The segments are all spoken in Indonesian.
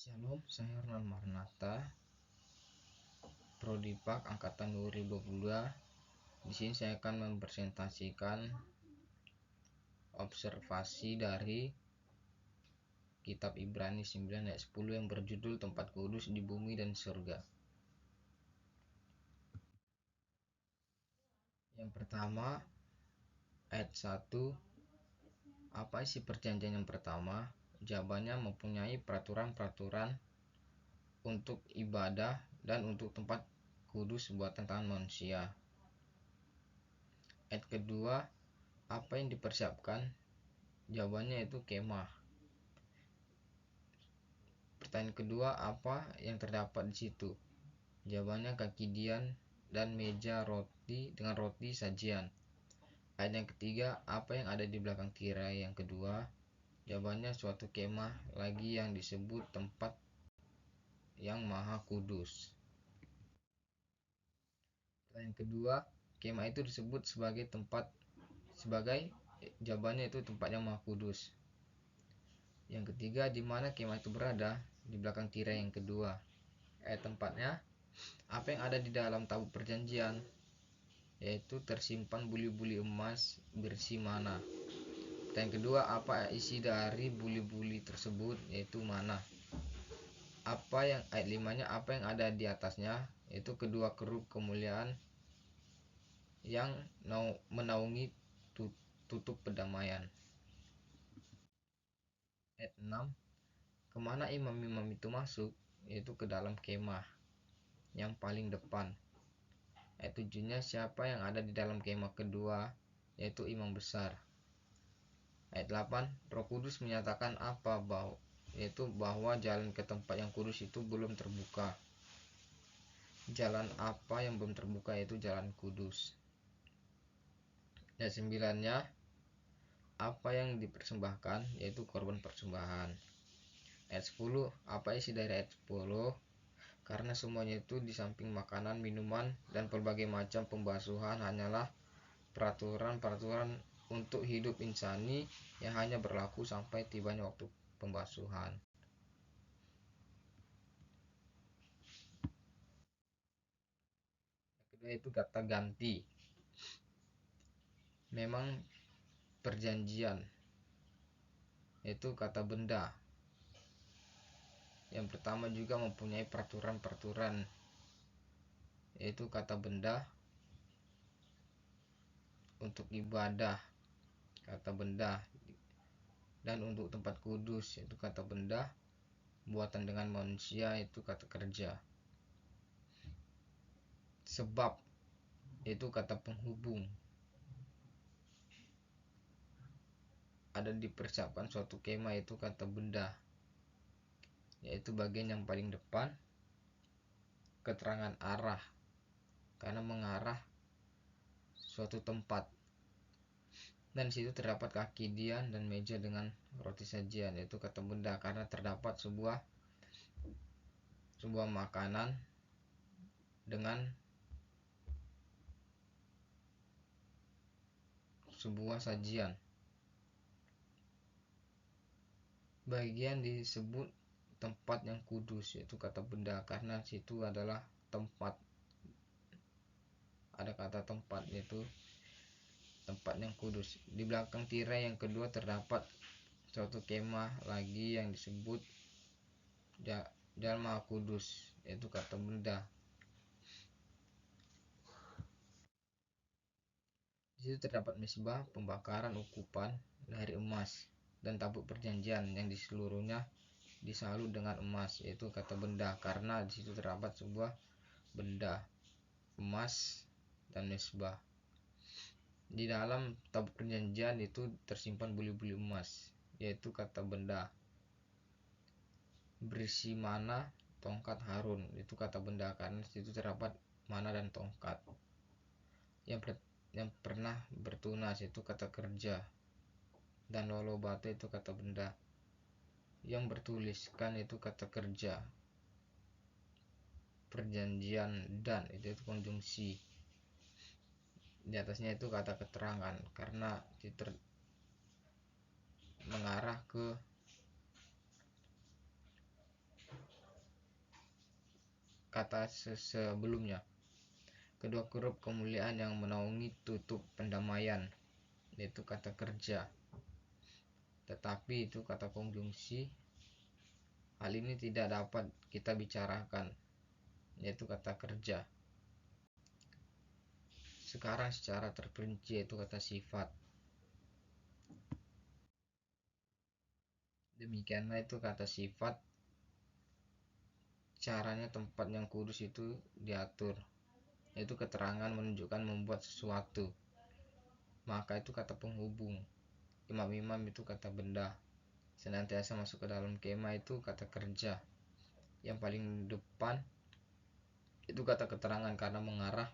Shalom, saya Ronald Marnata, Prodipak Angkatan 2022. Di sini saya akan mempresentasikan observasi dari Kitab Ibrani 9 ayat 10 yang berjudul Tempat Kudus di Bumi dan Surga. Yang pertama, ayat 1. Apa isi perjanjian yang pertama? Jawabannya mempunyai peraturan-peraturan untuk ibadah dan untuk tempat kudus buatan tangan manusia. Ayat kedua, apa yang dipersiapkan? Jawabannya itu kemah. Pertanyaan kedua, apa yang terdapat di situ? Jawabannya kaki dian dan meja roti dengan roti sajian. Ayat yang ketiga, apa yang ada di belakang tirai yang kedua? Jawabannya suatu kemah lagi yang disebut tempat yang maha kudus. Pertanyaan kedua, kemah itu disebut sebagai jawabannya itu tempat yang maha kudus. Yang ketiga, di mana kemah itu berada? Di belakang tirai yang kedua. Tempatnya, apa yang ada di dalam tabut perjanjian? Yaitu tersimpan buli-buli emas berisi mana. Pertanyaan kedua, apa isi dari buli-buli tersebut? Yaitu mana. Ayat 5-nya, apa yang ada di atasnya? Yaitu kedua kerub kemuliaan yang menaungi tutup pendamaian. Ayat 6, kemana imam-imam itu masuk? Yaitu ke dalam kemah yang paling depan. Ayat 7-nya, siapa yang ada di dalam kemah kedua? Yaitu imam besar. Ayat 8, Roh Kudus menyatakan apa? Yaitu bahwa jalan ke tempat yang kudus itu belum terbuka. Jalan apa yang belum terbuka? Yaitu jalan kudus. Ayat 9-nya, apa yang dipersembahkan? Yaitu korban persembahan. Ayat 10, apa isi dari ayat 10? Karena semuanya itu di samping makanan, minuman, dan berbagai macam pembasuhan hanyalah peraturan-peraturan untuk hidup insani yang hanya berlaku sampai tibanya waktu pembasuhan. Yang kedua itu kata ganti. Memang perjanjian, yaitu kata benda. Yang pertama juga mempunyai peraturan-peraturan, yaitu kata benda untuk ibadah, kata benda, dan untuk tempat kudus, yaitu kata benda buatan dengan manusia, itu kata kerja. Sebab, itu kata penghubung. Ada dipersiapkan suatu kemah, itu kata benda, yaitu bagian yang paling depan. Keterangan arah, karena mengarah suatu tempat. Dan di situ terdapat kaki dian dan meja dengan roti sajian, yaitu kata benda, karena terdapat sebuah makanan dengan sebuah sajian. Bagian disebut tempat yang kudus, yaitu kata benda, karena situ adalah tempat. Ada kata tempat, yaitu tempat yang kudus. Di belakang tirai yang kedua terdapat suatu kemah lagi yang disebut Jalan Maha Kudus, yaitu kata benda. Di situ terdapat mezbah pembakaran ukupan dari emas dan tabut perjanjian yang di seluruhnya disalut dengan emas, yaitu kata benda, karena di situ terdapat sebuah benda, emas dan mezbah. Di dalam tabut perjanjian itu tersimpan buli-buli emas, yaitu kata benda. Berisi mana? Tongkat Harun, itu kata benda, karena di situ terdapat mana dan tongkat. Yang pernah bertunas, itu kata kerja. Dan lolo batu, itu kata benda. Yang bertuliskan, itu kata kerja. Perjanjian dan itu konjungsi. Di atasnya itu kata keterangan, karena itu mengarah ke kata sebelumnya. Kedua huruf kemuliaan yang menaungi tutup pendamaian, yaitu kata kerja. Tetapi itu kata konjungsi. Hal ini tidak dapat kita bicarakan, yaitu kata kerja. Sekarang secara terperinci yaitu kata sifat. Demikianlah itu kata sifat. Caranya tempat yang kudus itu diatur, yaitu keterangan menunjukkan membuat sesuatu. Maka itu kata penghubung. Imam-imam itu kata benda. Senantiasa masuk ke dalam kemah itu kata kerja. Yang paling depan itu kata keterangan karena mengarah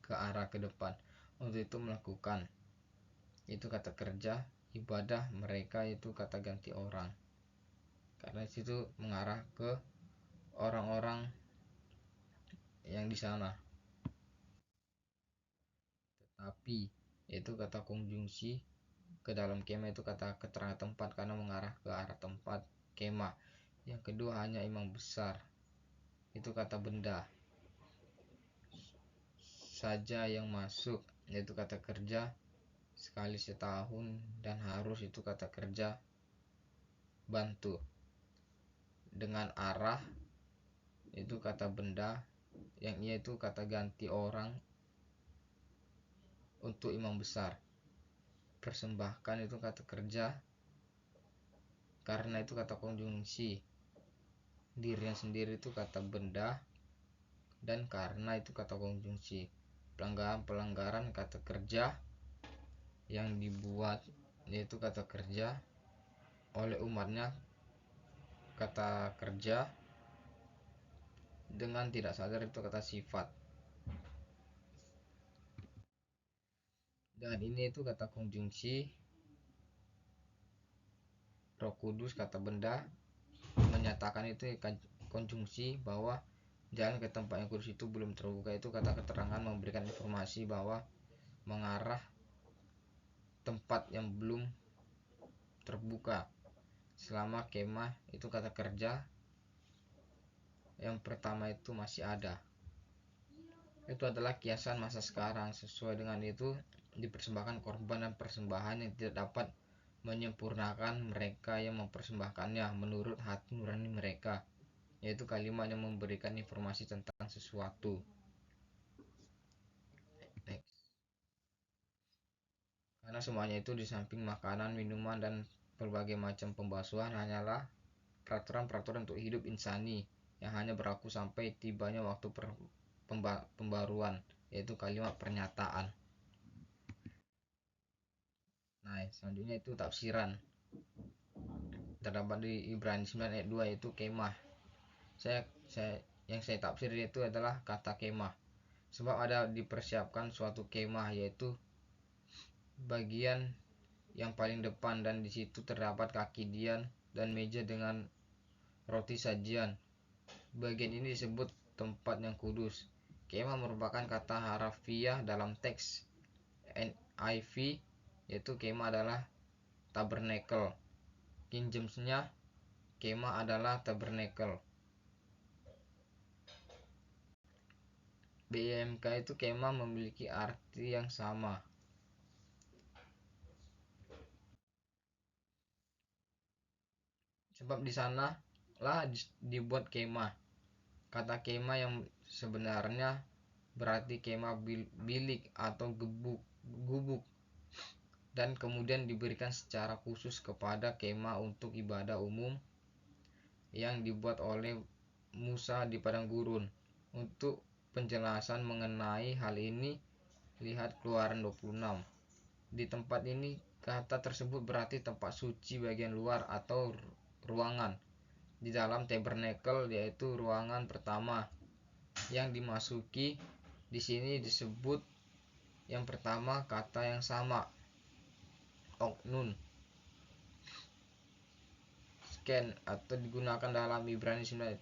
ke arah ke depan. Untuk itu melakukan, itu kata kerja. Ibadah mereka itu kata ganti orang, karena situ mengarah ke orang-orang yang di sana. Tetapi itu kata konjungsi ke dalam kemah itu kata keterangan tempat karena mengarah ke arah tempat kemah. Yang kedua hanya imam besar, itu kata benda saja yang masuk, yaitu kata kerja sekali setahun, dan harus itu kata kerja bantu. Dengan arah itu kata benda yang ia itu kata ganti orang untuk imam besar. Persembahkan itu kata kerja karena itu kata konjungsi. Dirinya sendiri itu kata benda, dan karena itu kata konjungsi. Pelanggaran kata kerja yang dibuat, yaitu kata kerja oleh umatnya, kata kerja dengan tidak sadar itu kata sifat. Dan ini itu kata konjungsi. Roh Kudus kata benda menyatakan itu konjungsi bahwa jalan ke tempat yang kudus itu belum terbuka, itu kata keterangan memberikan informasi bahwa mengarah tempat yang belum terbuka selama kemah itu kata kerja yang pertama itu masih ada. Itu adalah kiasan masa sekarang. Sesuai dengan itu dipersembahkan korban dan persembahan yang tidak dapat menyempurnakan mereka yang mempersembahkannya menurut hati nurani mereka, yaitu kalimat yang memberikan informasi tentang sesuatu. Next. Karena semuanya itu di samping makanan, minuman, dan berbagai macam pembasuhan hanyalah peraturan-peraturan untuk hidup insani yang hanya berlaku sampai tibanya waktu pembaruan, yaitu kalimat pernyataan. Nah, selanjutnya itu tafsiran. Terdapat di Ibrani 9 ayat 2 yaitu kemah. Yang saya tafsir itu adalah kata kemah. Sebab ada dipersiapkan suatu kemah, yaitu bagian yang paling depan, dan di situ terdapat kaki dian dan meja dengan roti sajian. Bagian ini disebut tempat yang kudus. Kemah merupakan kata harafiah dalam teks NIV, yaitu kemah adalah tabernacle. King James-nya kemah adalah tabernacle. BMK itu kemah memiliki arti yang sama. Sebab di sana lah dibuat kemah. Kata kemah yang sebenarnya berarti kemah bilik atau gubuk, dan kemudian diberikan secara khusus kepada kemah untuk ibadah umum yang dibuat oleh Musa di padang gurun. Untuk penjelasan mengenai hal ini, lihat Keluaran 26. Di tempat ini kata tersebut berarti tempat suci bagian luar atau ruangan di dalam tabernacle, yaitu ruangan pertama yang dimasuki. Di sini disebut yang pertama kata yang sama, oknun, scan, atau digunakan dalam Ibrani 9 ayat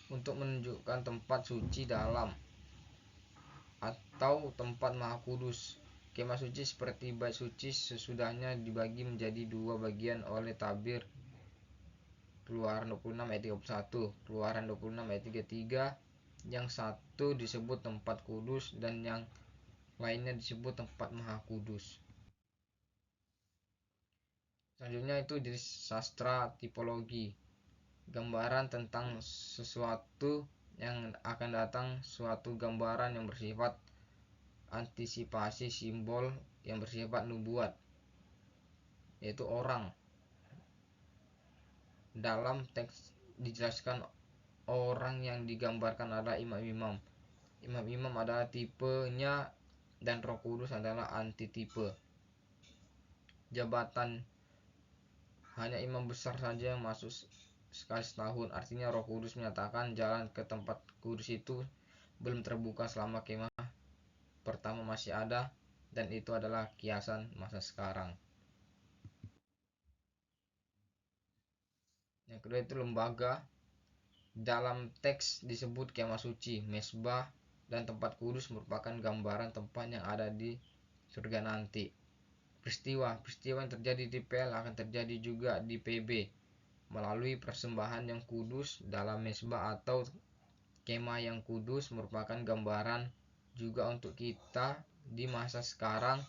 3 untuk menunjukkan tempat suci dalam atau tempat maha kudus. Kemah suci seperti bait suci sesudahnya dibagi menjadi dua bagian oleh tabir Keluaran 26 ayat 31, Keluaran 26 ayat 33, yang satu disebut tempat kudus dan yang lainnya disebut tempat maha kudus. Selanjutnya itu di sastra tipologi, gambaran tentang sesuatu yang akan datang, suatu gambaran yang bersifat antisipasi, simbol yang bersifat nubuat, yaitu orang. Dalam teks dijelaskan orang yang digambarkan adalah imam-imam. Imam-imam adalah tipenya dan Roh Kudus adalah antitipe. Jabatan hanya imam besar saja yang masuk sekali setahun. Artinya Roh Kudus menyatakan jalan ke tempat kudus itu belum terbuka selama kemah pertama masih ada, dan itu adalah kiasan masa sekarang. Yang kedua itu lembaga. Dalam teks disebut kemah suci, mesbah, dan tempat kudus merupakan gambaran tempat yang ada di surga nanti. Peristiwa yang terjadi di PL akan terjadi juga di PB melalui persembahan yang kudus dalam mesbah atau kemah yang kudus merupakan gambaran juga untuk kita di masa sekarang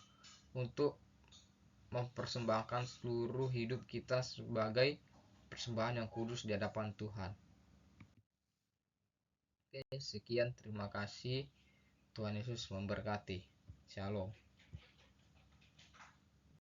untuk mempersembahkan seluruh hidup kita sebagai persembahan yang kudus di hadapan Tuhan. Oke, sekian, terima kasih. Tuhan Yesus memberkati. Shalom.